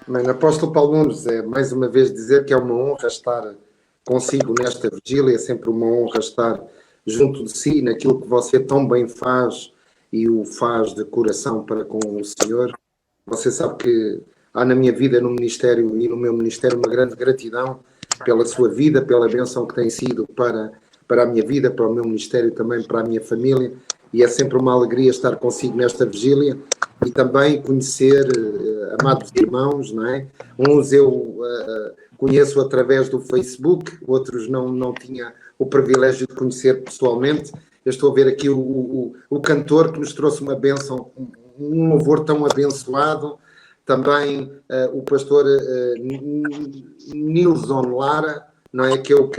Mano, apóstolo Paulo Nunes, é mais uma vez dizer que é uma honra estar consigo nesta vigília, é sempre uma honra estar junto de si, naquilo que você tão bem faz e o faz de coração para com o Senhor. Você sabe que há na minha vida, no ministério e no meu ministério, uma grande gratidão pela sua vida, pela bênção que tem sido para a minha vida, para o meu ministério também, para a minha família, e é sempre uma alegria estar consigo nesta vigília e também conhecer amados irmãos, não é? Uns eu conheço através do Facebook, outros não tinha o privilégio de conhecer pessoalmente. Eu estou a ver aqui o cantor que nos trouxe uma bênção, um louvor tão abençoado, também o pastor Nilson Lara, não é? Que eu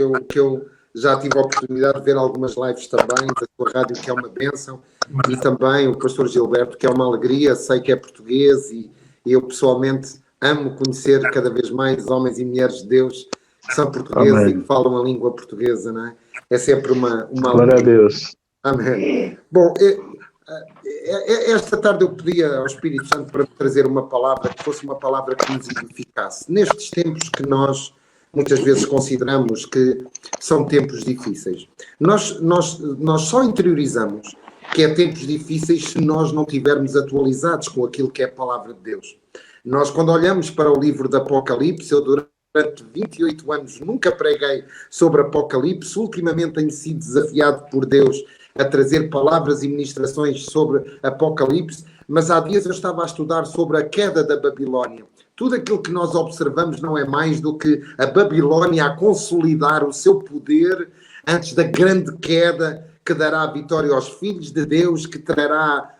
já tive a oportunidade de ver algumas lives também da sua rádio, que é uma bênção, e também o pastor Gilberto, que é uma alegria, sei que é português e eu pessoalmente amo conhecer cada vez mais homens e mulheres de Deus que são portugueses. Amém. E que falam a língua portuguesa, não é? É sempre uma glória a Deus. Amém. Bom, esta tarde eu pedi ao Espírito Santo para trazer uma palavra que fosse uma palavra que nos edificasse. Nestes tempos que nós muitas vezes consideramos que são tempos difíceis. Nós só interiorizamos que é tempos difíceis se nós não estivermos atualizados com aquilo que é a palavra de Deus. Nós, quando olhamos para o livro do Apocalipse, eu durante 28 anos nunca preguei sobre Apocalipse, ultimamente tenho sido desafiado por Deus a trazer palavras e ministrações sobre Apocalipse, mas há dias eu estava a estudar sobre a queda da Babilónia. Tudo aquilo que nós observamos não é mais do que a Babilónia a consolidar o seu poder antes da grande queda que dará a vitória aos filhos de Deus, que trará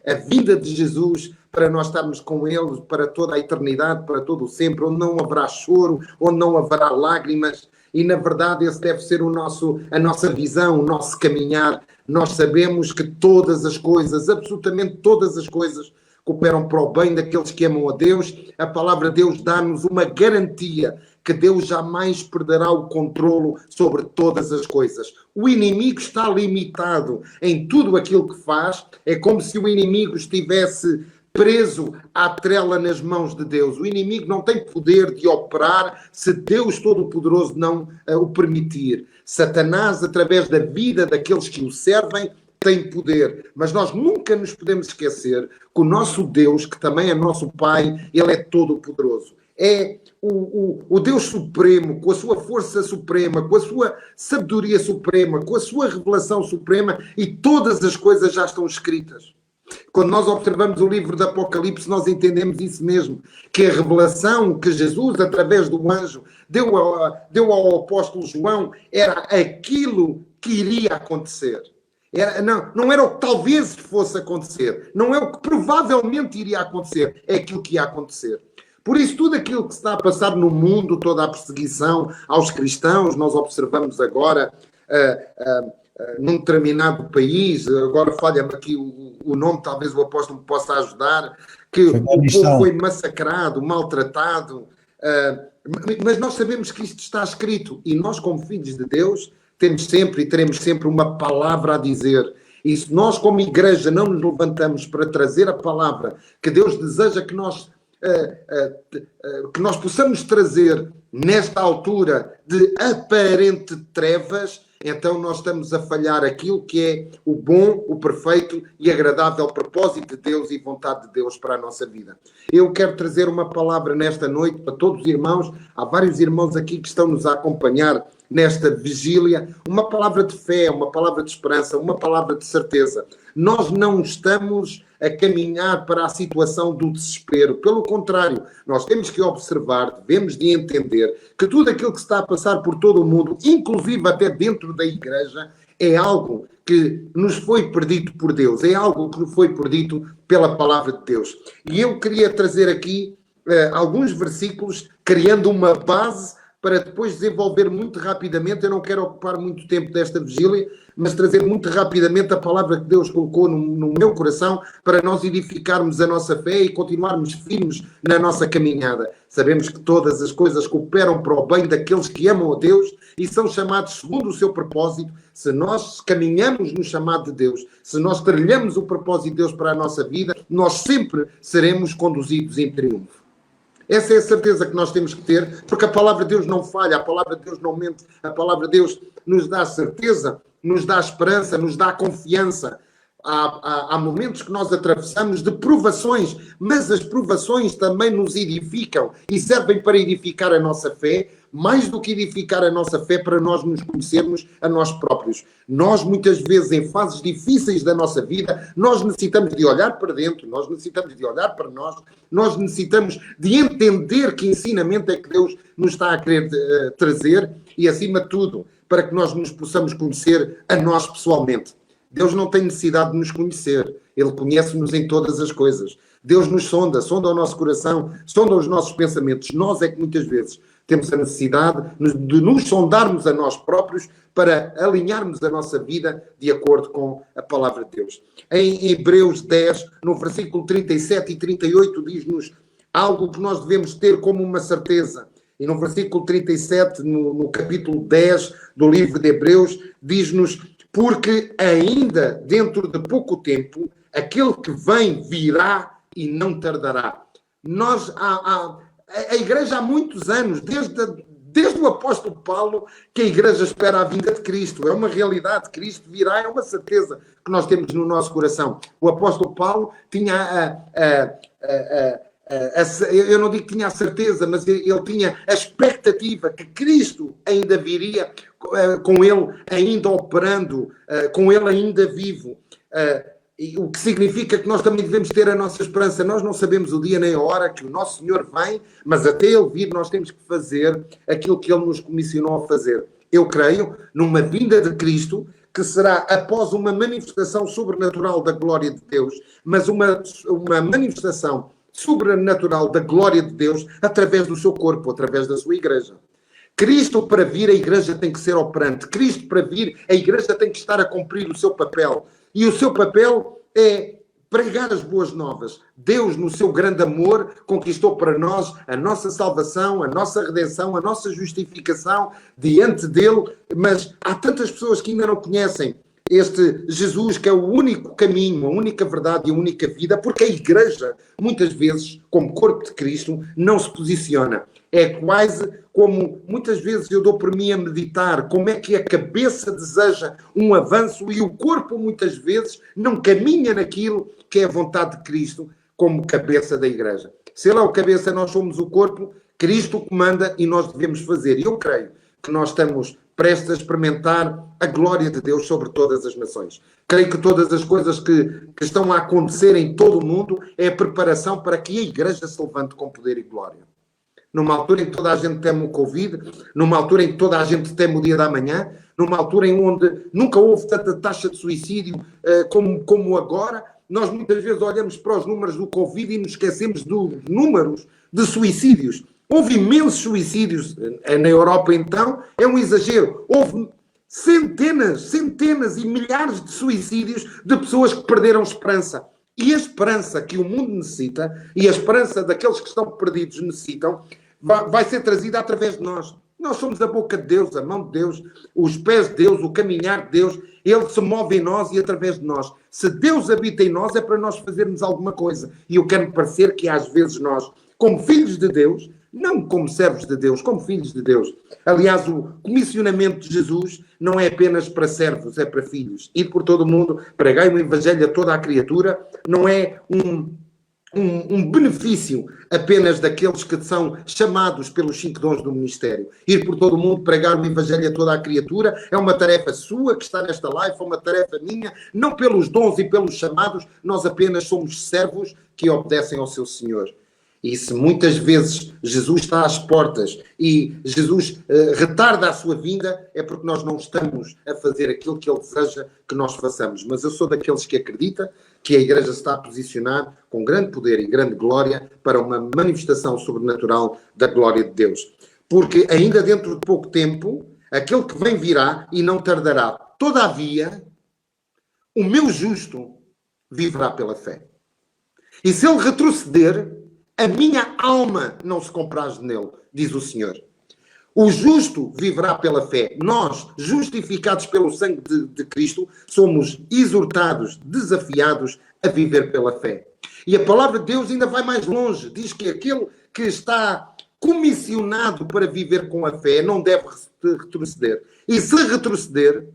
a vida de Jesus para nós estarmos com Ele para toda a eternidade, para todo o sempre, onde não haverá choro, onde não haverá lágrimas. E, na verdade, esse deve ser a nossa visão, o nosso caminhar. Nós sabemos que todas as coisas, absolutamente todas as coisas, cooperam para o bem daqueles que amam a Deus. A palavra de Deus dá-nos uma garantia que Deus jamais perderá o controlo sobre todas as coisas. O inimigo está limitado em tudo aquilo que faz. É como se o inimigo estivesse preso à trela nas mãos de Deus. O inimigo não tem poder de operar se Deus Todo-Poderoso não o permitir. Satanás, através da vida daqueles que o servem, tem poder, mas nós nunca nos podemos esquecer que o nosso Deus, que também é nosso Pai, Ele é todo-poderoso. É o Deus Supremo, com a sua força suprema, com a sua sabedoria suprema, com a sua revelação suprema, e todas as coisas já estão escritas. Quando nós observamos o livro do Apocalipse, nós entendemos isso mesmo, que a revelação que Jesus, através do anjo, deu ao apóstolo João, era aquilo que iria acontecer. Não era o que talvez fosse acontecer, não é o que provavelmente iria acontecer, é aquilo que ia acontecer. Por isso, tudo aquilo que se está a passar no mundo, toda a perseguição aos cristãos, nós observamos agora num determinado país, agora falha-me aqui o nome, talvez o apóstolo me possa ajudar, que o povo foi massacrado, maltratado, mas nós sabemos que isto está escrito, e nós, como filhos de Deus, temos sempre e teremos sempre uma palavra a dizer. E se nós, como igreja, não nos levantamos para trazer a palavra que Deus deseja que nós possamos trazer nesta altura de aparente trevas, então nós estamos a falhar aquilo que é o bom, o perfeito e agradável propósito de Deus e vontade de Deus para a nossa vida. Eu quero trazer uma palavra nesta noite para todos os irmãos. Há vários irmãos aqui que estão-nos a acompanhar nesta vigília, uma palavra de fé, uma palavra de esperança, uma palavra de certeza. Nós não estamos a caminhar para a situação do desespero. Pelo contrário, nós temos que observar, devemos de entender que tudo aquilo que se está a passar por todo o mundo, inclusive até dentro da igreja, é algo que nos foi predito por Deus, é algo que nos foi predito pela palavra de Deus. E eu queria trazer aqui alguns versículos, criando uma base para depois desenvolver muito rapidamente. Eu não quero ocupar muito tempo desta vigília, mas trazer muito rapidamente a palavra que Deus colocou no meu coração para nós edificarmos a nossa fé e continuarmos firmes na nossa caminhada. Sabemos que todas as coisas cooperam para o bem daqueles que amam a Deus e são chamados segundo o seu propósito. Se nós caminhamos no chamado de Deus, se nós trilhamos o propósito de Deus para a nossa vida, nós sempre seremos conduzidos em triunfo. Essa é a certeza que nós temos que ter, porque a palavra de Deus não falha, a palavra de Deus não mente, a palavra de Deus nos dá certeza, nos dá esperança, nos dá confiança. Há momentos que nós atravessamos de provações, mas as provações também nos edificam e servem para edificar a nossa fé, mais do que edificar a nossa fé, para nós nos conhecermos a nós próprios. Nós, muitas vezes, em fases difíceis da nossa vida, nós necessitamos de olhar para dentro, nós necessitamos de olhar para nós necessitamos de entender que ensinamento é que Deus nos está a querer trazer e, acima de tudo, para que nós nos possamos conhecer a nós pessoalmente. Deus não tem necessidade de nos conhecer. Ele conhece-nos em todas as coisas. Deus nos sonda o nosso coração, sonda os nossos pensamentos. Nós é que muitas vezes temos a necessidade de nos sondarmos a nós próprios para alinharmos a nossa vida de acordo com a palavra de Deus. Em Hebreus 10, no versículo 37 e 38, diz-nos algo que nós devemos ter como uma certeza. E no versículo 37, no capítulo 10 do livro de Hebreus, diz-nos: porque ainda dentro de pouco tempo, aquele que vem virá e não tardará. A Igreja há muitos anos, desde o apóstolo Paulo, que a Igreja espera a vinda de Cristo. É uma realidade, Cristo virá, é uma certeza que nós temos no nosso coração. O apóstolo Paulo tinha eu não digo que tinha a certeza, mas ele tinha a expectativa que Cristo ainda viria, com ele ainda operando, com ele ainda vivo. O que significa que nós também devemos ter a nossa esperança. Nós não sabemos o dia nem a hora que o nosso Senhor vem, mas até Ele vir nós temos que fazer aquilo que Ele nos comissionou a fazer. Eu creio numa vinda de Cristo, que será após uma manifestação sobrenatural da glória de Deus, mas uma manifestação sobrenatural da glória de Deus através do seu corpo, através da sua igreja. Cristo para vir, a igreja tem que ser operante. Cristo para vir, a igreja tem que estar a cumprir o seu papel. E o seu papel é pregar as boas novas. Deus, no seu grande amor, conquistou para nós a nossa salvação, a nossa redenção, a nossa justificação diante dele, mas há tantas pessoas que ainda não conhecem este Jesus, que é o único caminho, a única verdade e a única vida, porque a igreja, muitas vezes, como corpo de Cristo, não se posiciona. É quase como, muitas vezes eu dou por mim a meditar, como é que a cabeça deseja um avanço e o corpo, muitas vezes, não caminha naquilo que é a vontade de Cristo, como cabeça da igreja. Se ele é o cabeça, nós somos o corpo, Cristo comanda e nós devemos fazer. E eu creio que nós estamos prestes a experimentar a glória de Deus sobre todas as nações. Creio que todas as coisas que estão a acontecer em todo o mundo é a preparação para que a igreja se levante com poder e glória. Numa altura em que toda a gente teme o Covid, numa altura em que toda a gente teme o dia da manhã, numa altura em onde nunca houve tanta taxa de suicídio como agora, nós muitas vezes olhamos para os números do Covid e nos esquecemos dos números de suicídios. Houve imensos suicídios na Europa, então, é um exagero. Houve centenas e milhares de suicídios de pessoas que perderam esperança. E a esperança que o mundo necessita, e a esperança daqueles que estão perdidos necessitam, vai ser trazida através de nós. Nós somos a boca de Deus, a mão de Deus, os pés de Deus, o caminhar de Deus. Ele se move em nós e através de nós. Se Deus habita em nós, é para nós fazermos alguma coisa. E eu quero me parecer que às vezes nós, como filhos de Deus, não como servos de Deus, como filhos de Deus. Aliás, o comissionamento de Jesus não é apenas para servos, é para filhos. Ir por todo o mundo, pregai o evangelho a toda a criatura, não é um benefício apenas daqueles que são chamados pelos 5 dons do ministério. Ir por todo o mundo, pregar o evangelho a toda a criatura, é uma tarefa sua que está nesta live, é uma tarefa minha, não pelos dons e pelos chamados, nós apenas somos servos que obedecem ao seu Senhor. E se muitas vezes Jesus está às portas e Jesus retarda a sua vinda, é porque nós não estamos a fazer aquilo que Ele deseja que nós façamos. Mas eu sou daqueles que acredita que a Igreja se está a posicionar com grande poder e grande glória para uma manifestação sobrenatural da glória de Deus. Porque ainda dentro de pouco tempo, aquele que vem virá e não tardará. Todavia, o meu justo viverá pela fé. E se ele retroceder, a minha alma não se compraz nele, diz o Senhor. O justo viverá pela fé. Nós, justificados pelo sangue de Cristo, somos exortados, desafiados a viver pela fé. E a palavra de Deus ainda vai mais longe. Diz que aquele que está comissionado para viver com a fé não deve retroceder. E se retroceder,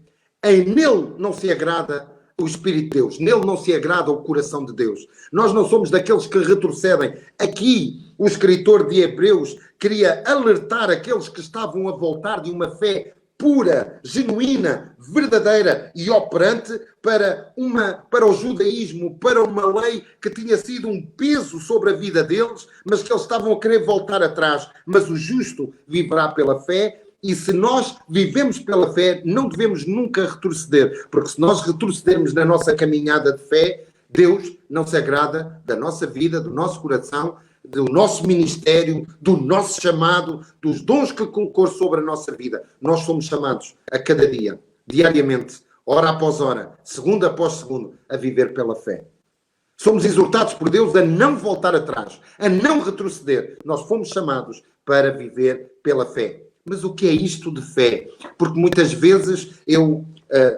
nele não se agrada o Espírito de Deus, nele não se agrada o coração de Deus. Nós não somos daqueles que retrocedem. Aqui, o escritor de Hebreus queria alertar aqueles que estavam a voltar de uma fé pura, genuína, verdadeira e operante para o judaísmo, para uma lei que tinha sido um peso sobre a vida deles, mas que eles estavam a querer voltar atrás. Mas o justo viverá pela fé. E se nós vivemos pela fé, não devemos nunca retroceder, porque se nós retrocedermos na nossa caminhada de fé, Deus não se agrada da nossa vida, do nosso coração, do nosso ministério, do nosso chamado, dos dons que colocou sobre a nossa vida. Nós somos chamados a cada dia, diariamente, hora após hora, segundo após segundo, a viver pela fé. Somos exortados por Deus a não voltar atrás, a não retroceder. Nós fomos chamados para viver pela fé. Mas o que é isto de fé? Porque muitas vezes eu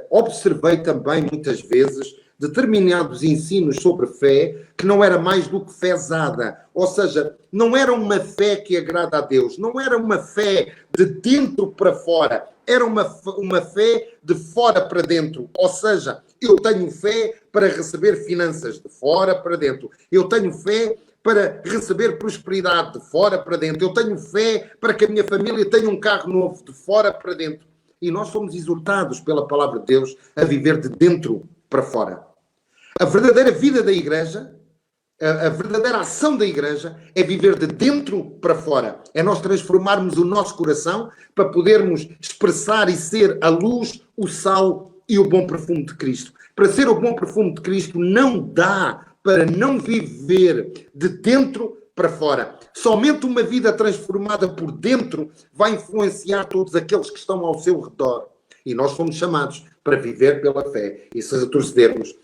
observei também, muitas vezes, determinados ensinos sobre fé que não era mais do que fezada. Ou seja, não era uma fé que agrada a Deus, não era uma fé de dentro para fora, era uma fé de fora para dentro. Ou seja, eu tenho fé para receber finanças de fora para dentro. Eu tenho fé para receber prosperidade de fora para dentro. Eu tenho fé para que a minha família tenha um carro novo de fora para dentro. E nós somos exortados pela palavra de Deus a viver de dentro para fora. A verdadeira vida da igreja, a verdadeira ação da igreja é viver de dentro para fora. É nós transformarmos o nosso coração para podermos expressar e ser a luz, o sal e o bom perfume de Cristo. Para ser o bom perfume de Cristo não dá para não viver de dentro para fora. Somente uma vida transformada por dentro vai influenciar todos aqueles que estão ao seu redor. E nós somos chamados para viver pela fé. E se retrocedermos,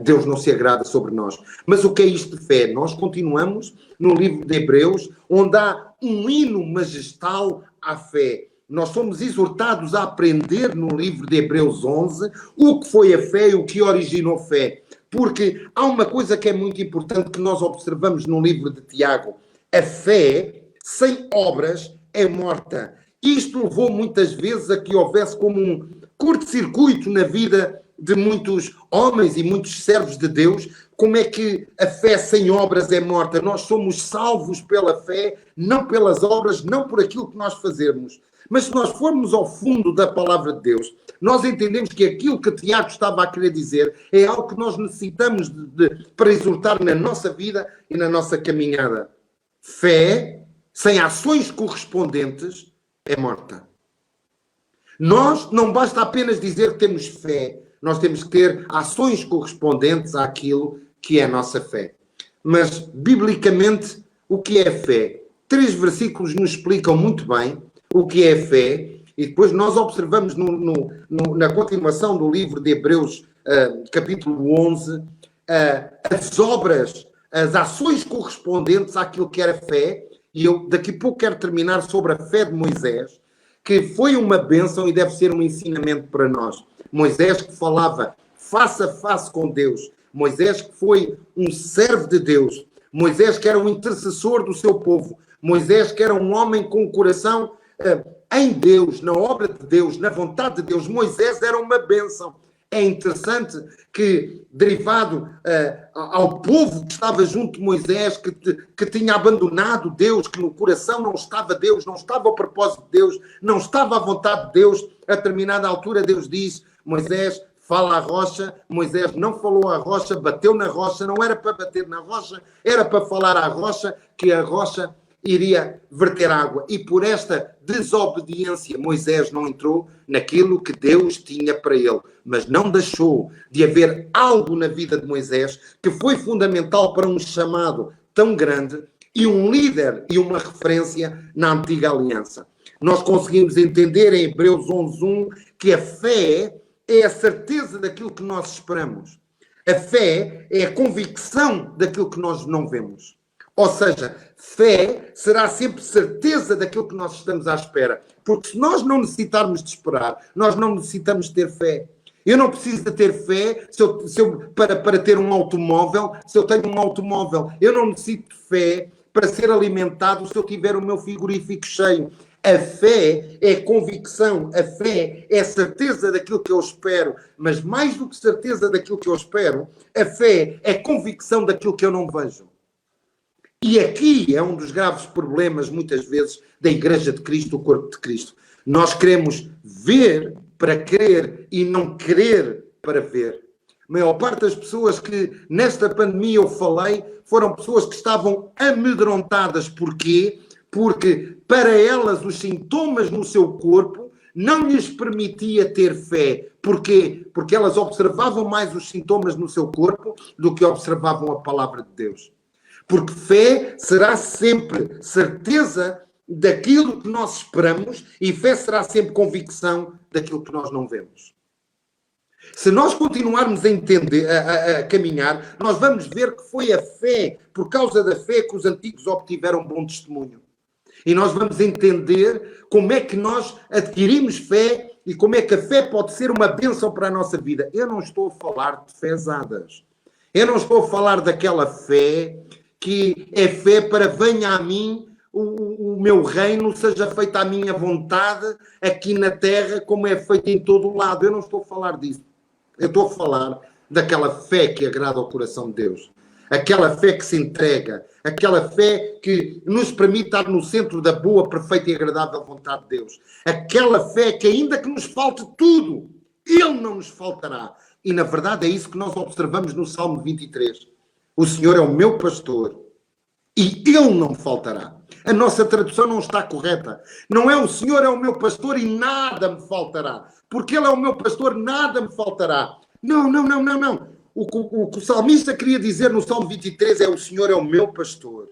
Deus não se agrada sobre nós. Mas o que é isto de fé? Nós continuamos no livro de Hebreus, onde há um hino majestal à fé. Nós somos exortados a aprender no livro de Hebreus 11 o que foi a fé e o que originou fé. Porque há uma coisa que é muito importante que nós observamos no livro de Tiago. A fé sem obras é morta. Isto levou muitas vezes a que houvesse como um curto-circuito na vida de muitos homens e muitos servos de Deus. Como é que a fé sem obras é morta? Nós somos salvos pela fé, não pelas obras, não por aquilo que nós fazemos. Mas se nós formos ao fundo da palavra de Deus, nós entendemos que aquilo que Tiago estava a querer dizer é algo que nós necessitamos para exortar na nossa vida e na nossa caminhada. Fé sem ações correspondentes é morta. Nós não basta apenas dizer que temos fé, nós temos que ter ações correspondentes àquilo que é a nossa fé. Mas, biblicamente, o que é fé? 3 versículos nos explicam muito bem o que é fé, e depois nós observamos na continuação do livro de Hebreus, capítulo 11, as obras, as ações correspondentes àquilo que era fé, e eu daqui a pouco quero terminar sobre a fé de Moisés, que foi uma bênção e deve ser um ensinamento para nós. Moisés que falava face a face com Deus, Moisés que foi um servo de Deus, Moisés que era um intercessor do seu povo, Moisés que era um homem com o coração em Deus, na obra de Deus, na vontade de Deus. Moisés era uma bênção. É interessante que, derivado ao povo que estava junto de Moisés, que tinha abandonado Deus, que no coração não estava Deus, não estava o propósito de Deus, não estava a vontade de Deus, a determinada altura Deus diz, Moisés, fala à rocha. Moisés não falou à rocha, bateu na rocha, não era para bater na rocha, era para falar à rocha, que a rocha iria verter água. E por esta desobediência, Moisés não entrou naquilo que Deus tinha para ele. Mas não deixou de haver algo na vida de Moisés que foi fundamental para um chamado tão grande e um líder e uma referência na antiga aliança. Nós conseguimos entender em Hebreus 11:1 que a fé é a certeza daquilo que nós esperamos. A fé é a convicção daquilo que nós não vemos. Ou seja, fé será sempre certeza daquilo que nós estamos à espera. Porque se nós não necessitarmos de esperar, nós não necessitamos de ter fé. Eu não preciso de ter fé para ter um automóvel, se eu tenho um automóvel. Eu não necessito de fé para ser alimentado se eu tiver o meu frigorífico cheio. A fé é convicção, a fé é certeza daquilo que eu espero, mas mais do que certeza daquilo que eu espero, a fé é convicção daquilo que eu não vejo. E aqui é um dos graves problemas, muitas vezes, da Igreja de Cristo, do corpo de Cristo. Nós queremos ver para crer e não crer para ver. A maior parte das pessoas que nesta pandemia eu falei foram pessoas que estavam amedrontadas. Porquê? Porque para elas os sintomas no seu corpo não lhes permitia ter fé. Porquê? Porque elas observavam mais os sintomas no seu corpo do que observavam a palavra de Deus. Porque fé será sempre certeza daquilo que nós esperamos e fé será sempre convicção daquilo que nós não vemos. Se nós continuarmos a entender, a caminhar, nós vamos ver que foi a fé, por causa da fé, que os antigos obtiveram bom testemunho. E nós vamos entender como é que nós adquirimos fé e como é que a fé pode ser uma bênção para a nossa vida. Eu não estou a falar de fezadas. Eu não estou a falar daquela fé que é fé para venha a mim o meu reino, seja feita a minha vontade aqui na terra como é feita em todo o lado. Eu não estou a falar disso. Eu estou a falar daquela fé que agrada ao coração de Deus. Aquela fé que se entrega. Aquela fé que nos permite estar no centro da boa, perfeita e agradável vontade de Deus. Aquela fé que ainda que nos falte tudo, Ele não nos faltará. E na verdade é isso que nós observamos no Salmo 23. O Senhor é o meu pastor e Ele não me faltará. A nossa tradução não está correta. Não é o Senhor é o meu pastor e nada me faltará. Porque Ele é o meu pastor, nada me faltará. Não. O que o salmista queria dizer no Salmo 23 é o Senhor é o meu pastor.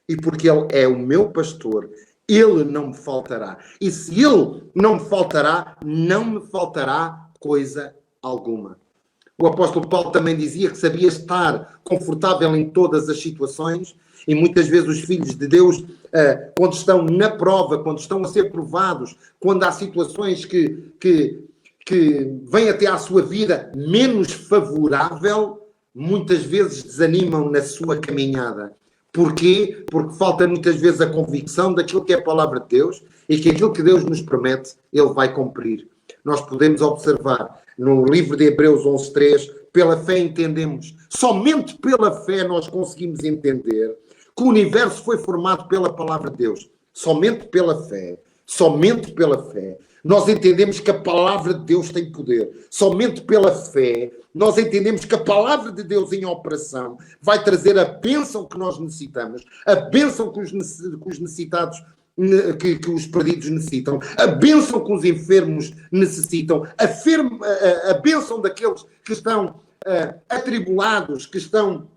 E porque Ele é o meu pastor, Ele não me faltará. E se Ele não me faltará, não me faltará coisa alguma. O apóstolo Paulo também dizia que sabia estar confortável em todas as situações e muitas vezes os filhos de Deus, quando estão na prova, quando estão a ser provados, quando há situações que vêm até à sua vida menos favorável, muitas vezes desanimam na sua caminhada. Porquê? Porque falta muitas vezes a convicção daquilo que é a palavra de Deus e que aquilo que Deus nos promete, Ele vai cumprir. Nós podemos observar no livro de Hebreus 11:3, pela fé entendemos, somente pela fé nós conseguimos entender que o universo foi formado pela palavra de Deus. Somente pela fé. Nós entendemos que a palavra de Deus tem poder. Somente pela fé nós entendemos que a palavra de Deus em operação vai trazer a bênção que nós necessitamos, a bênção que os necessitados que os perdidos necessitam, a bênção que os enfermos necessitam, a bênção daqueles que estão atribulados, que estão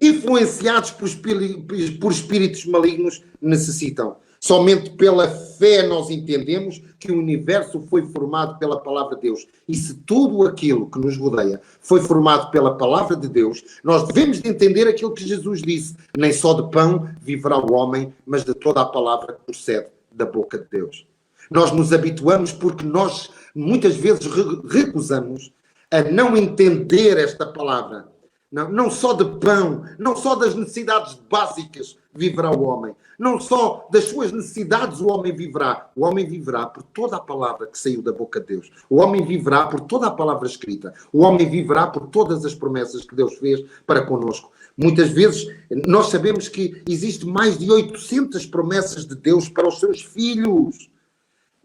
influenciados por espíritos malignos necessitam. Somente pela fé nós entendemos que o universo foi formado pela palavra de Deus. E se tudo aquilo que nos rodeia foi formado pela palavra de Deus, nós devemos de entender aquilo que Jesus disse. Nem só de pão viverá o homem, mas de toda a palavra que procede da boca de Deus. Nós nos habituamos porque nós muitas vezes recusamos a não entender esta palavra. Não só de pão, não só das necessidades básicas viverá o homem. Não só das suas necessidades o homem viverá. O homem viverá por toda a palavra que saiu da boca de Deus. O homem viverá por toda a palavra escrita. O homem viverá por todas as promessas que Deus fez para connosco. Muitas vezes nós sabemos que existe mais de 800 promessas de Deus para os seus filhos.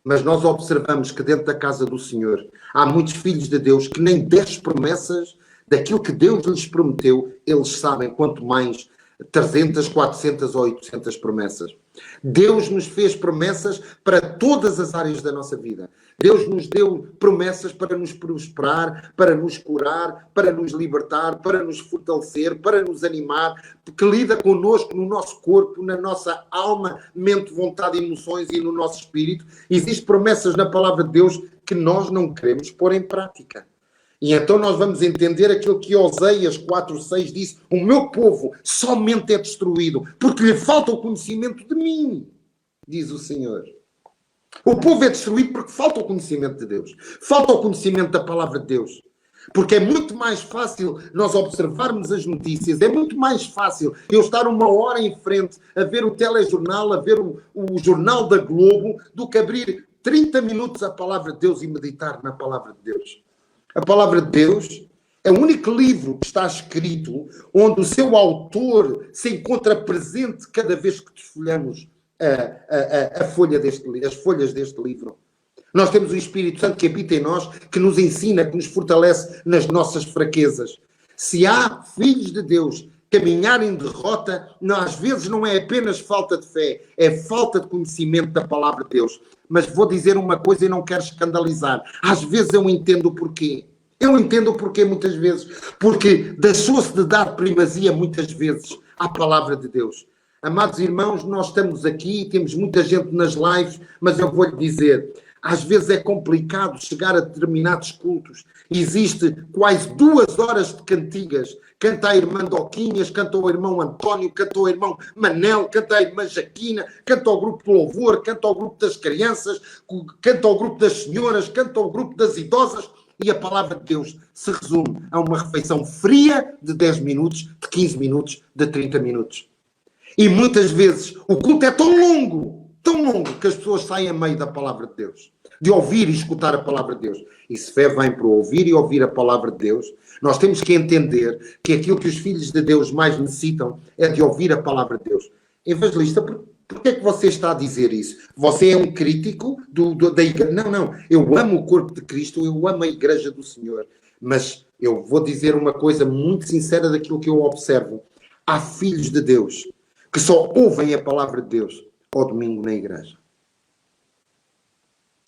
Mas nós observamos que dentro da casa do Senhor há muitos filhos de Deus que nem 10 promessas daquilo que Deus lhes prometeu, eles sabem, quanto mais 300, 400 ou 800 promessas. Deus nos fez promessas para todas as áreas da nossa vida. Deus nos deu promessas para nos prosperar, para nos curar, para nos libertar, para nos fortalecer, para nos animar, que lida connosco no nosso corpo, na nossa alma, mente, vontade, emoções e no nosso espírito. Existem promessas na palavra de Deus que nós não queremos pôr em prática. E então nós vamos entender aquilo que Oséias 4:6 disse: o meu povo somente é destruído porque lhe falta o conhecimento de mim, diz o Senhor. O povo é destruído porque falta o conhecimento de Deus. Falta o conhecimento da palavra de Deus. Porque é muito mais fácil nós observarmos as notícias, é muito mais fácil eu estar uma hora em frente a ver o telejornal, a ver o Jornal da Globo, do que abrir 30 minutos a palavra de Deus e meditar na palavra de Deus. A palavra de Deus é o único livro que está escrito onde o seu autor se encontra presente cada vez que desfolhamos as folhas deste livro. Nós temos o Espírito Santo que habita em nós, que nos ensina, que nos fortalece nas nossas fraquezas. Se há filhos de Deus caminhar em derrota, às vezes não é apenas falta de fé, é falta de conhecimento da palavra de Deus. Mas vou dizer uma coisa e não quero escandalizar. Às vezes eu entendo o porquê. Eu entendo o porquê muitas vezes. Porque deixou-se de dar primazia muitas vezes à palavra de Deus. Amados irmãos, nós estamos aqui, temos muita gente nas lives, mas eu vou-lhe dizer... Às vezes é complicado chegar a determinados cultos. Existe quase 2 horas de cantigas. Canta a irmã Doquinhas, canta o irmão António, canta o irmão Manel, canta a irmã Jaquina, canta o grupo de louvor, canta o grupo das crianças, canta o grupo das senhoras, canta o grupo das idosas. E a palavra de Deus se resume a uma refeição fria de 10 minutos, de 15 minutos, de 30 minutos. E muitas vezes o culto é tão longo, que as pessoas saem a meio da palavra de Deus, de ouvir e escutar a palavra de Deus. E se fé vem para ouvir e ouvir a palavra de Deus, nós temos que entender que aquilo que os filhos de Deus mais necessitam é de ouvir a palavra de Deus. Evangelista, por que é que você está a dizer isso? Você é um crítico da igreja? Não. Eu amo o corpo de Cristo, eu amo a igreja do Senhor. Mas eu vou dizer uma coisa muito sincera daquilo que eu observo. Há filhos de Deus que só ouvem a palavra de Deus ao domingo na igreja.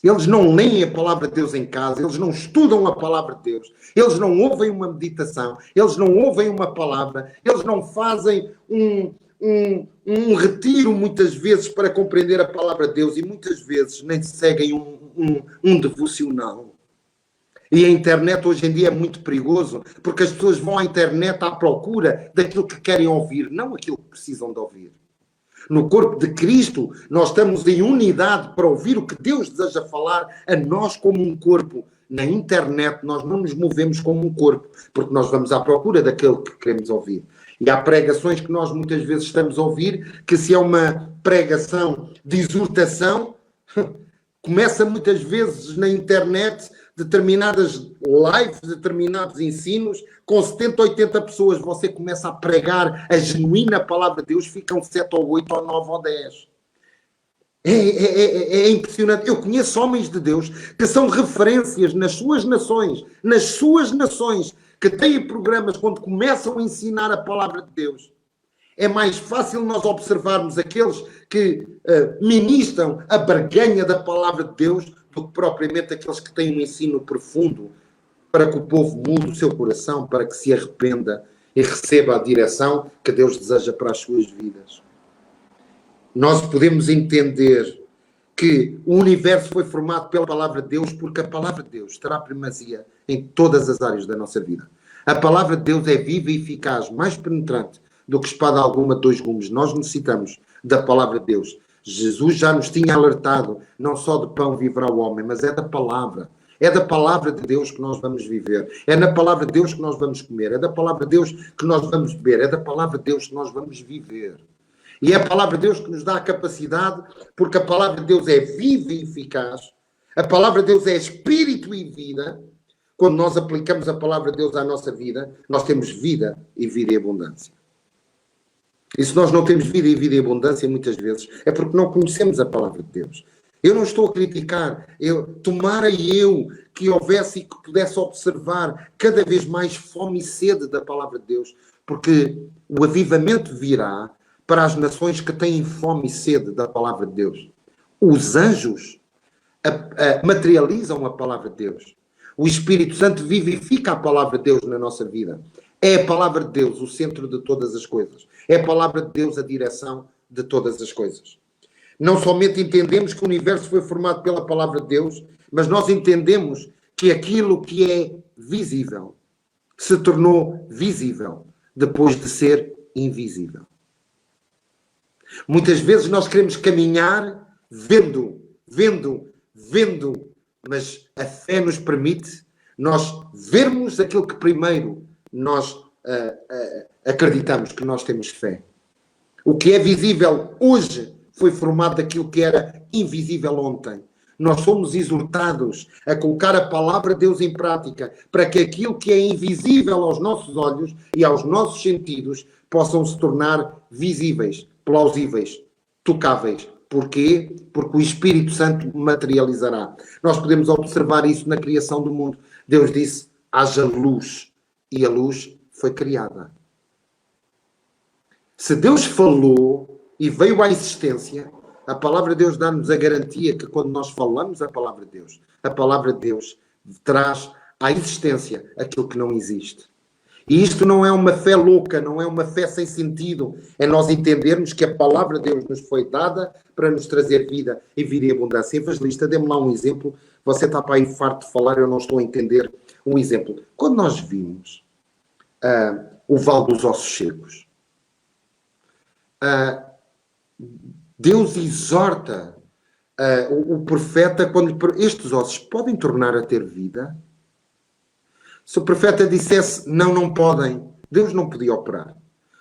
Eles não leem a palavra de Deus em casa, eles não estudam a palavra de Deus, eles não ouvem uma meditação, eles não ouvem uma palavra, eles não fazem um retiro muitas vezes para compreender a palavra de Deus e muitas vezes nem seguem um devocional. E a internet hoje em dia é muito perigoso porque as pessoas vão à internet à procura daquilo que querem ouvir, não aquilo que precisam de ouvir. No corpo de Cristo, nós estamos em unidade para ouvir o que Deus deseja falar a nós como um corpo. Na internet, nós não nos movemos como um corpo, porque nós vamos à procura daquilo que queremos ouvir. E há pregações que nós muitas vezes estamos a ouvir, que se é uma pregação de exortação, começa muitas vezes na internet determinadas lives, determinados ensinos, com 70, 80 pessoas, você começa a pregar a genuína palavra de Deus, ficam 7 ou 8 ou 9 ou 10. É impressionante. Eu conheço homens de Deus que são referências nas suas nações, que têm programas quando começam a ensinar a palavra de Deus. É mais fácil nós observarmos aqueles que ministram a barganha da palavra de Deus do que propriamente aqueles que têm um ensino profundo para que o povo mude o seu coração, para que se arrependa e receba a direção que Deus deseja para as suas vidas. Nós podemos entender que o universo foi formado pela palavra de Deus porque a palavra de Deus terá primazia em todas as áreas da nossa vida. A palavra de Deus é viva e eficaz, mais penetrante do que espada alguma de 2 gumes. Nós necessitamos da palavra de Deus. Jesus já nos tinha alertado, não só de pão viverá o homem, mas é da palavra. É da palavra de Deus que nós vamos viver. É na palavra de Deus que nós vamos comer. É da palavra de Deus que nós vamos beber. É da palavra de Deus que nós vamos viver. E é a palavra de Deus que nos dá a capacidade, porque a palavra de Deus é viva e eficaz. A palavra de Deus é espírito e vida. Quando nós aplicamos a palavra de Deus à nossa vida, nós temos vida e vida e abundância. E se nós não temos vida e vida e abundância, muitas vezes, é porque não conhecemos a palavra de Deus. Eu não estou a criticar. Tomara eu que houvesse e que pudesse observar cada vez mais fome e sede da palavra de Deus, porque o avivamento virá para as nações que têm fome e sede da palavra de Deus. Os anjos materializam a palavra de Deus. O Espírito Santo vivifica a palavra de Deus na nossa vida. É a palavra de Deus o centro de todas as coisas. É a palavra de Deus a direção de todas as coisas. Não somente entendemos que o universo foi formado pela palavra de Deus, mas nós entendemos que aquilo que é visível se tornou visível depois de ser invisível. Muitas vezes nós queremos caminhar vendo, mas a fé nos permite nós vermos aquilo que primeiro nós acreditamos, que nós temos fé. O que é visível hoje foi formado daquilo que era invisível ontem. Nós somos exortados a colocar a palavra de Deus em prática para que aquilo que é invisível aos nossos olhos e aos nossos sentidos possam se tornar visíveis, plausíveis, tocáveis. Porquê? Porque o Espírito Santo materializará. Nós podemos observar isso na criação do mundo. Deus disse, haja luz. E a luz foi criada. Se Deus falou e veio à existência, a palavra de Deus dá-nos a garantia que quando nós falamos a palavra de Deus traz à existência aquilo que não existe. E isto não é uma fé louca, não é uma fé sem sentido. É nós entendermos que a palavra de Deus nos foi dada para nos trazer vida e vida em abundância. Evangelista, dê-me lá um exemplo. Você está para aí farto de falar, eu não estou a entender. Um exemplo. Quando nós vimos o Vale dos Ossos Secos, Deus exorta o profeta quando estes ossos podem tornar a ter vida. Se o profeta dissesse não, não podem, Deus não podia operar.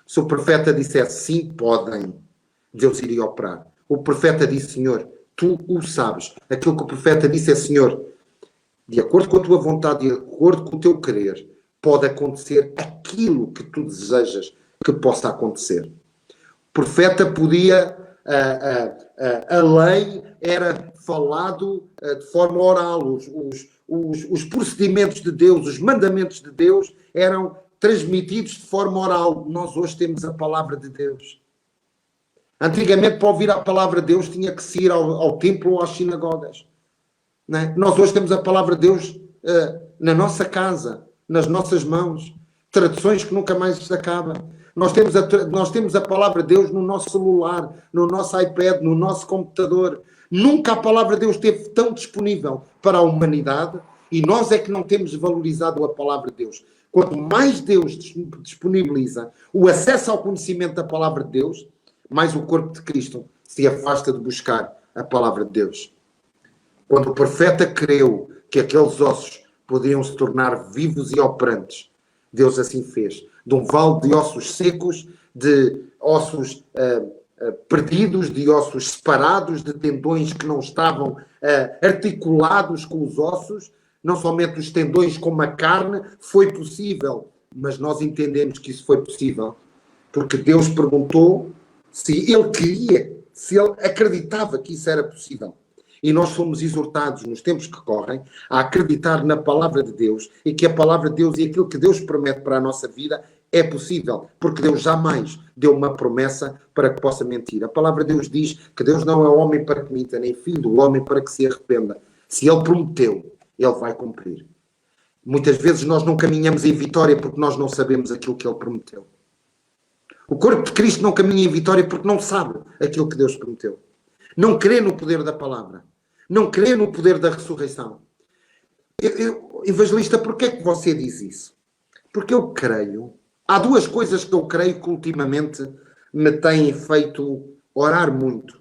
Se o profeta dissesse sim, podem, Deus iria operar. O profeta disse, Senhor, tu o sabes. Aquilo que o profeta disse é, Senhor, de acordo com a tua vontade, de acordo com o teu querer, pode acontecer aquilo que tu desejas que possa acontecer. O profeta podia... a lei era falado de forma oral, os procedimentos de Deus, os mandamentos de Deus eram transmitidos de forma oral. Nós hoje temos a palavra de Deus. Antigamente, para ouvir a palavra de Deus, tinha que se ir ao templo ou às sinagogas. Não é? Nós hoje temos a palavra de Deus na nossa casa, nas nossas mãos. Traduções que nunca mais se acabam. Nós temos a palavra de Deus no nosso celular, no nosso iPad, no nosso computador. Nunca a palavra de Deus esteve tão disponível para a humanidade e nós é que não temos valorizado a palavra de Deus. Quanto mais Deus disponibiliza o acesso ao conhecimento da palavra de Deus, mais o corpo de Cristo se afasta de buscar a palavra de Deus. Quando o profeta creu que aqueles ossos poderiam se tornar vivos e operantes, Deus assim fez. De um vale de ossos secos, de ossos perdidos, de ossos separados, de tendões que não estavam articulados com os ossos, não somente os tendões como a carne, foi possível. Mas nós entendemos que isso foi possível porque Deus perguntou se ele queria, se ele acreditava que isso era possível. E nós fomos exortados nos tempos que correm a acreditar na palavra de Deus e que a palavra de Deus e aquilo que Deus promete para a nossa vida é possível, porque Deus jamais deu uma promessa para que possa mentir. A palavra de Deus diz que Deus não é homem para que minta, nem filho do homem para que se arrependa. Se Ele prometeu, Ele vai cumprir. Muitas vezes nós não caminhamos em vitória porque nós não sabemos aquilo que Ele prometeu. O corpo de Cristo não caminha em vitória porque não sabe aquilo que Deus prometeu. Não crê no poder da palavra. Não crê no poder da ressurreição. Evangelista, porquê é que você diz isso? Porque eu creio. Há duas coisas que eu creio que ultimamente me têm feito orar muito.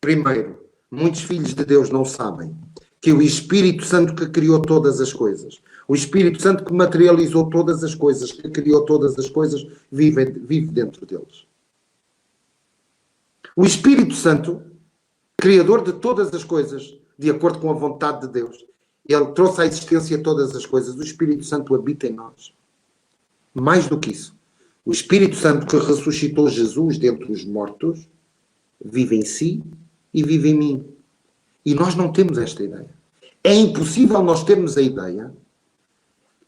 Primeiro, muitos filhos de Deus não sabem que o Espírito Santo que criou todas as coisas, o Espírito Santo que materializou todas as coisas, que criou todas as coisas, vive dentro deles. O Espírito Santo, Criador de todas as coisas, de acordo com a vontade de Deus, Ele trouxe à existência todas as coisas. O Espírito Santo habita em nós. Mais do que isso, o Espírito Santo que ressuscitou Jesus dentre os mortos, vive em si e vive em mim. E nós não temos esta ideia. É impossível nós termos a ideia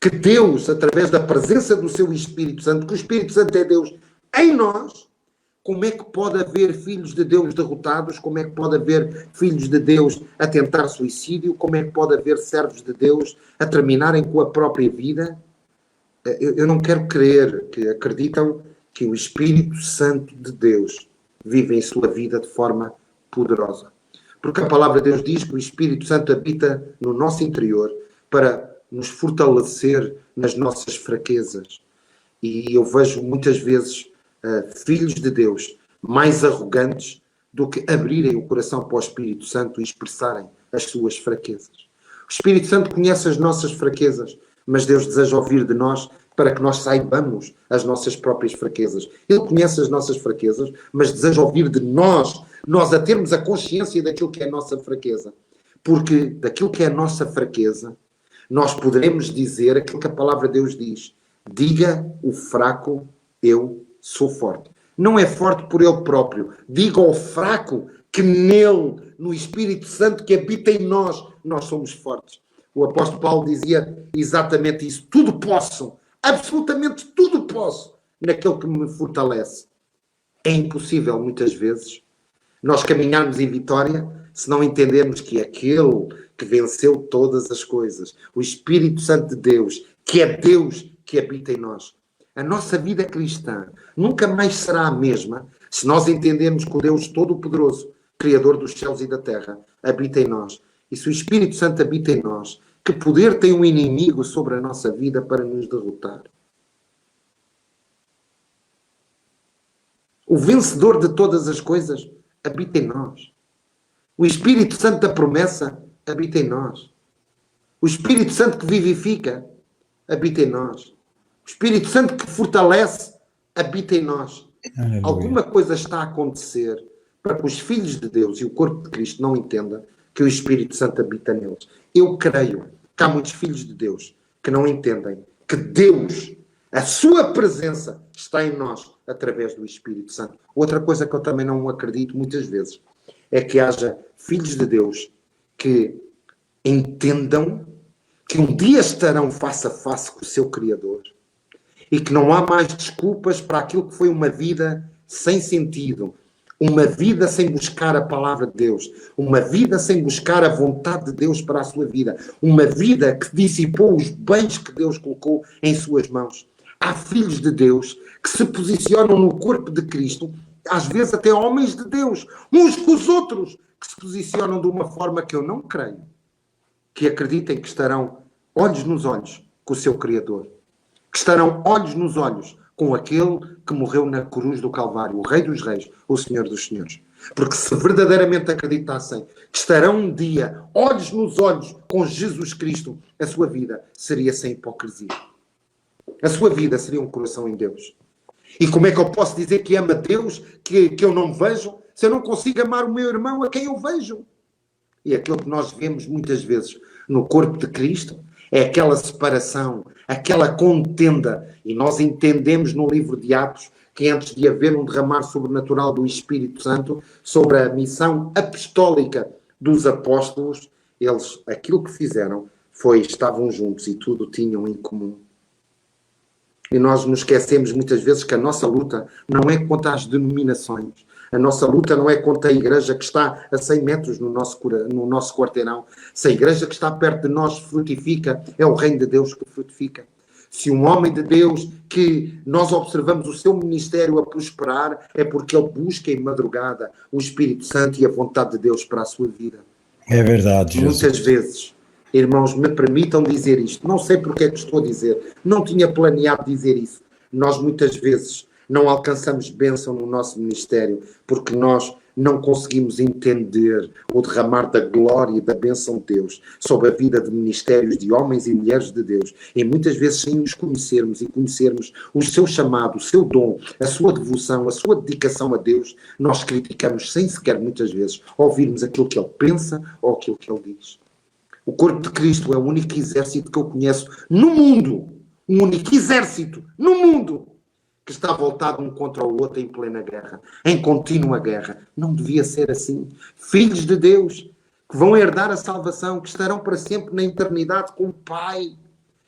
que Deus, através da presença do seu Espírito Santo, que o Espírito Santo é Deus em nós, como é que pode haver filhos de Deus derrotados? Como é que pode haver filhos de Deus a tentar suicídio? Como é que pode haver servos de Deus a terminarem com a própria vida? Eu não quero crer que acreditam que o Espírito Santo de Deus vive em sua vida de forma poderosa. Porque a palavra de Deus diz que o Espírito Santo habita no nosso interior para nos fortalecer nas nossas fraquezas. E eu vejo muitas vezes filhos de Deus mais arrogantes do que abrirem o coração para o Espírito Santo e expressarem as suas fraquezas. O Espírito Santo conhece as nossas fraquezas, mas Deus deseja ouvir de nós para que nós saibamos as nossas próprias fraquezas. Ele conhece as nossas fraquezas, mas deseja ouvir de nós a termos a consciência daquilo que é a nossa fraqueza. Porque daquilo que é a nossa fraqueza, nós poderemos dizer aquilo que a palavra de Deus diz. Diga o fraco, eu sou forte. Não é forte por ele próprio. Diga ao fraco que nele, no Espírito Santo que habita em nós somos fortes. O apóstolo Paulo dizia exatamente isso. Tudo posso, absolutamente tudo posso, naquele que me fortalece. É impossível, muitas vezes, nós caminharmos em vitória se não entendermos que aquele que venceu todas as coisas, o Espírito Santo de Deus, que é Deus que habita em nós. A nossa vida cristã nunca mais será a mesma se nós entendermos que o Deus Todo-Poderoso, Criador dos céus e da terra, habita em nós. E se o Espírito Santo habita em nós, que poder tem um inimigo sobre a nossa vida para nos derrotar? O vencedor de todas as coisas habita em nós. O Espírito Santo da promessa habita em nós. O Espírito Santo que vivifica habita em nós. O Espírito Santo que fortalece habita em nós. Aleluia. Alguma coisa está a acontecer para que os filhos de Deus e o corpo de Cristo não entendam que o Espírito Santo habita neles. Eu creio que há muitos filhos de Deus que não entendem que Deus, a sua presença, está em nós através do Espírito Santo. Outra coisa que eu também não acredito muitas vezes é que haja filhos de Deus que entendam que um dia estarão face a face com o seu Criador e que não há mais desculpas para aquilo que foi uma vida sem sentido, uma vida sem buscar a palavra de Deus, uma vida sem buscar a vontade de Deus para a sua vida, uma vida que dissipou os bens que Deus colocou em suas mãos. Há filhos de Deus que se posicionam no corpo de Cristo, às vezes até homens de Deus, uns com os outros, que se posicionam de uma forma que eu não creio, que acreditem que estarão olhos nos olhos com o seu Criador, que estarão olhos nos olhos com aquele que morreu na cruz do Calvário, o Rei dos Reis, o Senhor dos Senhores. Porque se verdadeiramente acreditassem que estarão um dia olhos nos olhos com Jesus Cristo, a sua vida seria sem hipocrisia. A sua vida seria um coração em Deus. E como é que eu posso dizer que ama Deus, que eu não vejo, se eu não consigo amar o meu irmão a quem eu vejo? E aquilo que nós vemos muitas vezes no corpo de Cristo é aquela separação, aquela contenda. E nós entendemos no livro de Atos que antes de haver um derramar sobrenatural do Espírito Santo sobre a missão apostólica dos apóstolos, eles, aquilo que fizeram foi, estavam juntos e tudo tinham em comum. E nós nos esquecemos muitas vezes que a nossa luta não é contra as denominações. A nossa luta não é contra a igreja que está a 100 metros no nosso quarteirão. Se a igreja que está perto de nós frutifica, é o reino de Deus que frutifica. Se um homem de Deus que nós observamos o seu ministério a prosperar, é porque ele busca em madrugada o Espírito Santo e a vontade de Deus para a sua vida. É verdade, Jesus. Muitas vezes, irmãos, me permitam dizer isto. Não sei porque é que estou a dizer. Não tinha planeado dizer isso. Nós muitas vezes não alcançamos bênção no nosso ministério porque nós não conseguimos entender o derramar da glória e da bênção de Deus sobre a vida de ministérios de homens e mulheres de Deus. E muitas vezes sem os conhecermos e conhecermos o seu chamado, o seu dom, a sua devoção, a sua dedicação a Deus, nós criticamos sem sequer muitas vezes ouvirmos aquilo que ele pensa ou aquilo que ele diz. O corpo de Cristo é o único exército que eu conheço no mundo, um único exército no mundo que está voltado um contra o outro em plena guerra, em contínua guerra. Não devia ser assim. Filhos de Deus que vão herdar a salvação, que estarão para sempre na eternidade com o Pai,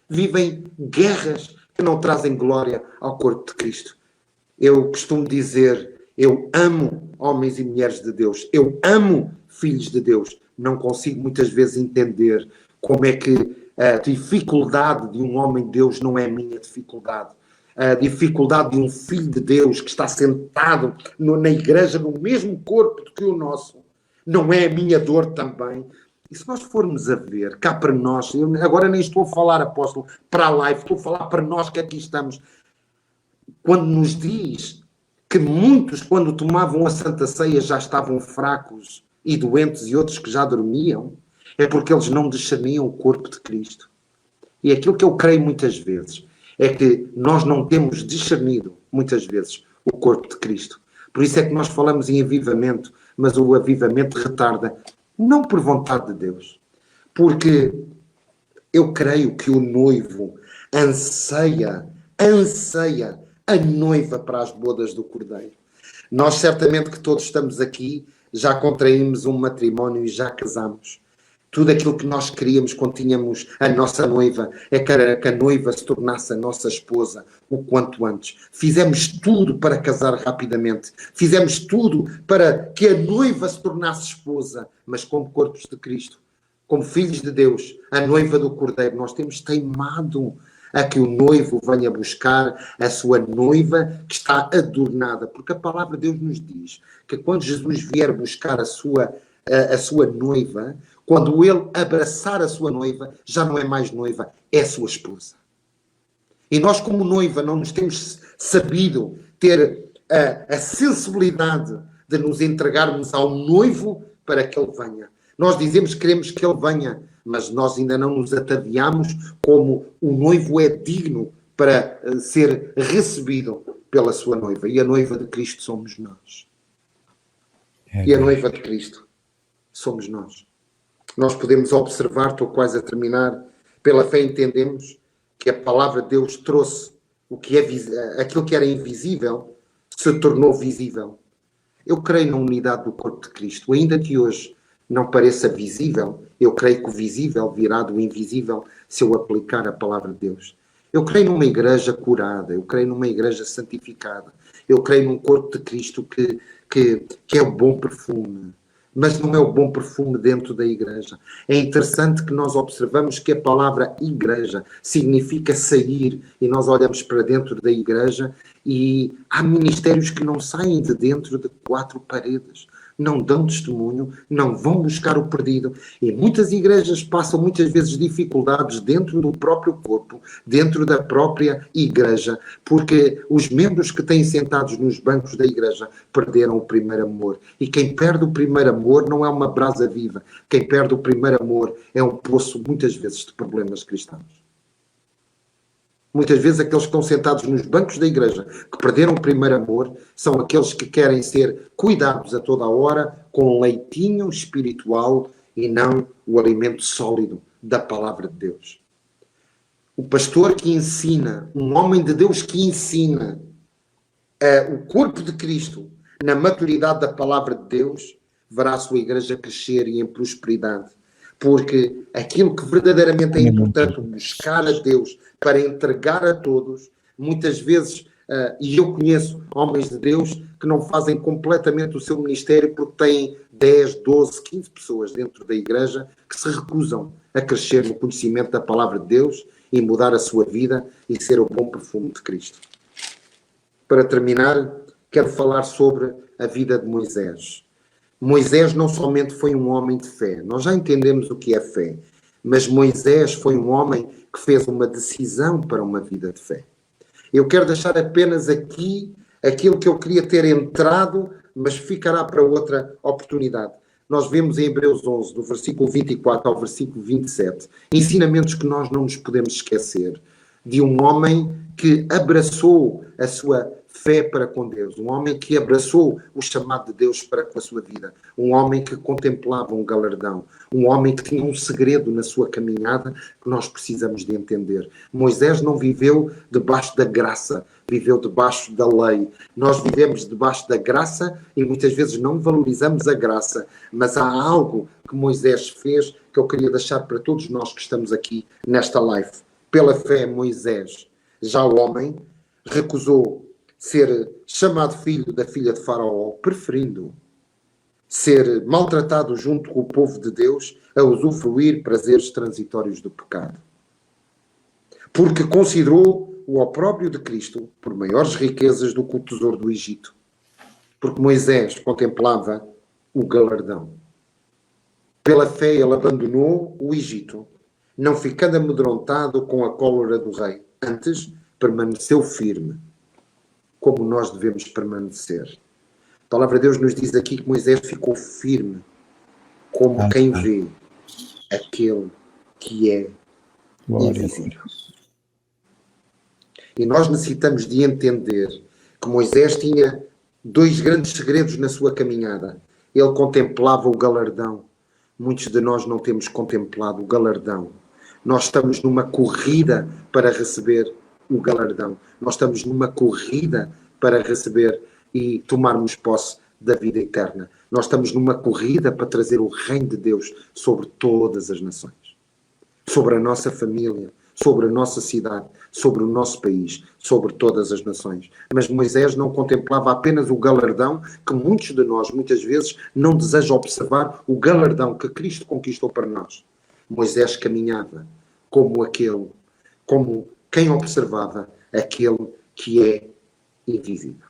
vivem guerras que não trazem glória ao corpo de Cristo. Eu costumo dizer, eu amo homens e mulheres de Deus, eu amo filhos de Deus. Não consigo muitas vezes entender como é que a dificuldade de um homem de Deus não é a minha dificuldade. A dificuldade de um filho de Deus que está sentado na igreja, no mesmo corpo do que o nosso, não é a minha dor também. E se nós formos a ver, cá para nós, eu agora nem estou a falar, apóstolo, para a live, estou a falar para nós que aqui estamos. Quando nos diz que muitos, quando tomavam a Santa Ceia, já estavam fracos e doentes e outros que já dormiam, É porque eles não discerniam o corpo de Cristo. E aquilo que eu creio muitas vezes é que nós não temos discernido, muitas vezes, o corpo de Cristo. Por isso é que nós falamos em avivamento, mas o avivamento retarda, não por vontade de Deus. Porque eu creio que o noivo anseia a noiva para as bodas do Cordeiro. Nós certamente que todos estamos aqui, já contraímos um matrimónio e já casamos. Tudo aquilo que nós queríamos quando tínhamos a nossa noiva é que a noiva se tornasse a nossa esposa o quanto antes. Fizemos tudo para casar rapidamente. Fizemos tudo para que a noiva se tornasse esposa. Mas como corpos de Cristo, como filhos de Deus, a noiva do Cordeiro, nós temos teimado a que o noivo venha buscar a sua noiva que está adornada. Porque a palavra de Deus nos diz que quando Jesus vier buscar a sua noiva, quando ele abraçar a sua noiva, já não é mais noiva, é sua esposa. E nós, como noiva, não nos temos sabido ter a sensibilidade de nos entregarmos ao noivo para que ele venha. Nós dizemos que queremos que ele venha, mas nós ainda não nos ataviamos como o noivo é digno para ser recebido pela sua noiva. E a noiva de Cristo somos nós. E a noiva de Cristo somos nós. Nós podemos observar, estou quase a terminar, pela fé entendemos que a palavra de Deus trouxe aquilo que era invisível, se tornou visível. Eu creio na unidade do corpo de Cristo, ainda que hoje não pareça visível, eu creio que o visível virá do invisível se eu aplicar a palavra de Deus. Eu creio numa igreja curada, eu creio numa igreja santificada, eu creio num corpo de Cristo que é o bom perfume. Mas não é o bom perfume dentro da igreja. É interessante que nós observamos que a palavra igreja significa sair, e nós olhamos para dentro da igreja e há ministérios que não saem de dentro de 4 paredes. Não dão testemunho, não vão buscar o perdido. E muitas igrejas passam muitas vezes dificuldades dentro do próprio corpo, dentro da própria igreja, porque os membros que têm sentados nos bancos da igreja perderam o primeiro amor. E quem perde o primeiro amor não é uma brasa viva. Quem perde o primeiro amor é um poço, muitas vezes, de problemas cristãos. Muitas vezes aqueles que estão sentados nos bancos da igreja, que perderam o primeiro amor, são aqueles que querem ser cuidados a toda a hora com leitinho espiritual e não o alimento sólido da palavra de Deus. O pastor que ensina, um homem de Deus que ensina o corpo de Cristo na maturidade da palavra de Deus, verá a sua igreja crescer e em prosperidade. Porque aquilo que verdadeiramente é importante, buscar a Deus para entregar a todos, muitas vezes, e eu conheço homens de Deus que não fazem completamente o seu ministério porque têm 10, 12, 15 pessoas dentro da igreja que se recusam a crescer no conhecimento da palavra de Deus e mudar a sua vida e ser o bom perfume de Cristo. Para terminar, quero falar sobre a vida de Moisés. Moisés não somente foi um homem de fé, nós já entendemos o que é fé, mas Moisés foi um homem que fez uma decisão para uma vida de fé. Eu quero deixar apenas aqui aquilo que eu queria ter entrado, mas ficará para outra oportunidade. Nós vemos em Hebreus 11, do versículo 24 ao versículo 27, ensinamentos que nós não nos podemos esquecer, de um homem que abraçou a sua fé para com Deus, um homem que abraçou o chamado de Deus para com a sua vida, um homem que contemplava um galardão, um homem que tinha um segredo na sua caminhada que nós precisamos de entender. Moisés não viveu debaixo da graça, viveu debaixo da lei. Nós vivemos debaixo da graça e muitas vezes não valorizamos a graça, mas há algo que Moisés fez que eu queria deixar para todos nós que estamos aqui nesta live. Pela fé, Moisés, já o homem, recusou ser chamado filho da filha de Faraó, preferindo ser maltratado junto com o povo de Deus a usufruir prazeres transitórios do pecado. Porque considerou o opróbrio de Cristo por maiores riquezas do que o tesouro do Egito. Porque Moisés contemplava o galardão. Pela fé ele abandonou o Egito, não ficando amedrontado com a cólera do rei. Antes, permaneceu firme, como nós devemos permanecer. A palavra de Deus nos diz aqui que Moisés ficou firme, como quem vê. aquele que é Glória. invisível. E nós necessitamos de entender que Moisés tinha dois grandes segredos na sua caminhada. Ele contemplava o galardão. Muitos de nós não temos contemplado o galardão. Nós estamos numa corrida para receber o galardão. Nós estamos numa corrida para receber e tomarmos posse da vida eterna. Nós estamos numa corrida para trazer o reino de Deus sobre todas as nações. Sobre a nossa família, sobre a nossa cidade, sobre o nosso país, sobre todas as nações. Mas Moisés não contemplava apenas o galardão, que muitos de nós, muitas vezes, não desejam observar o galardão que Cristo conquistou para nós. Moisés caminhava como quem observava aquele que é invisível.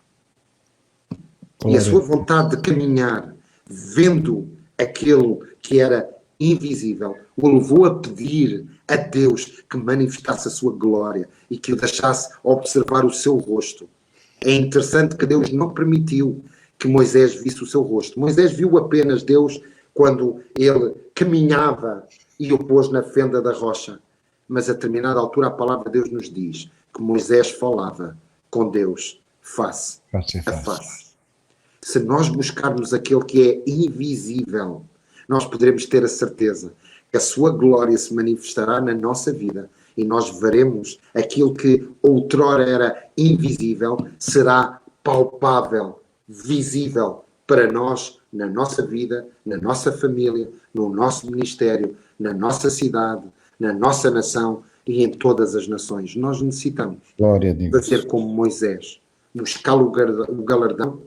E a sua vontade de caminhar, vendo aquele que era invisível, o levou a pedir a Deus que manifestasse a sua glória e que o deixasse observar o seu rosto. É interessante que Deus não permitiu que Moisés visse o seu rosto. Moisés viu apenas Deus quando ele caminhava e o pôs na fenda da rocha. Mas a determinada altura a palavra de Deus nos diz que Moisés falava com Deus face a face. Se nós buscarmos aquele que é invisível, nós poderemos ter a certeza que a sua glória se manifestará na nossa vida e nós veremos aquilo que outrora era invisível, será palpável, visível para nós, na nossa vida, na nossa família, no nosso ministério, na nossa cidade, na nossa nação e em todas as nações. Nós necessitamos fazer como Moisés, buscar o galardão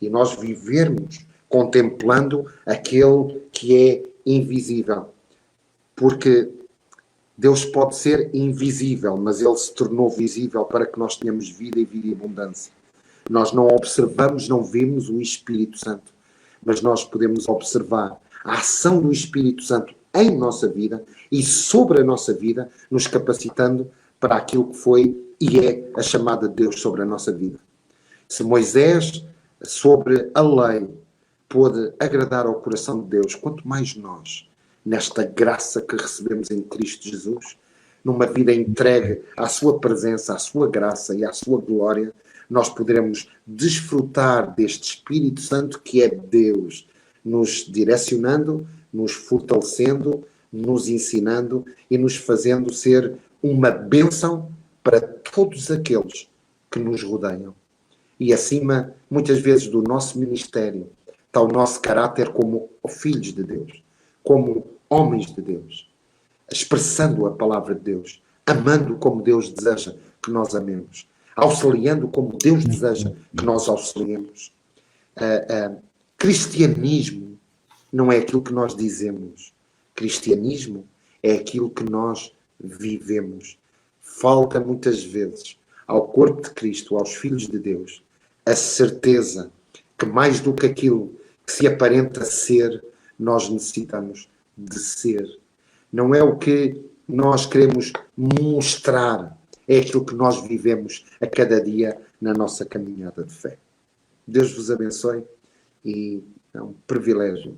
e nós vivermos contemplando aquele que é invisível. Porque Deus pode ser invisível, mas Ele se tornou visível para que nós tenhamos vida e vida em abundância. Nós não observamos, não vemos o Espírito Santo, mas nós podemos observar a ação do Espírito Santo em nossa vida e sobre a nossa vida, nos capacitando para aquilo que foi e é a chamada de Deus sobre a nossa vida. Se Moisés, sobre a lei, pôde agradar ao coração de Deus, quanto mais nós, nesta graça que recebemos em Cristo Jesus, numa vida entregue à sua presença, à sua graça e à sua glória, nós poderemos desfrutar deste Espírito Santo que é Deus, nos direcionando, nos fortalecendo, nos ensinando e nos fazendo ser uma bênção para todos aqueles que nos rodeiam. E acima, muitas vezes, do nosso ministério, está o nosso caráter como filhos de Deus, como homens de Deus, expressando a palavra de Deus, amando como Deus deseja que nós amemos, auxiliando como Deus deseja que nós auxiliemos. Cristianismo não é aquilo que nós dizemos. Cristianismo é aquilo que nós vivemos. Falta muitas vezes ao corpo de Cristo, aos filhos de Deus, a certeza que mais do que aquilo que se aparenta ser, nós necessitamos de ser. Não é o que nós queremos mostrar, é aquilo que nós vivemos a cada dia na nossa caminhada de fé. Deus vos abençoe e é um privilégio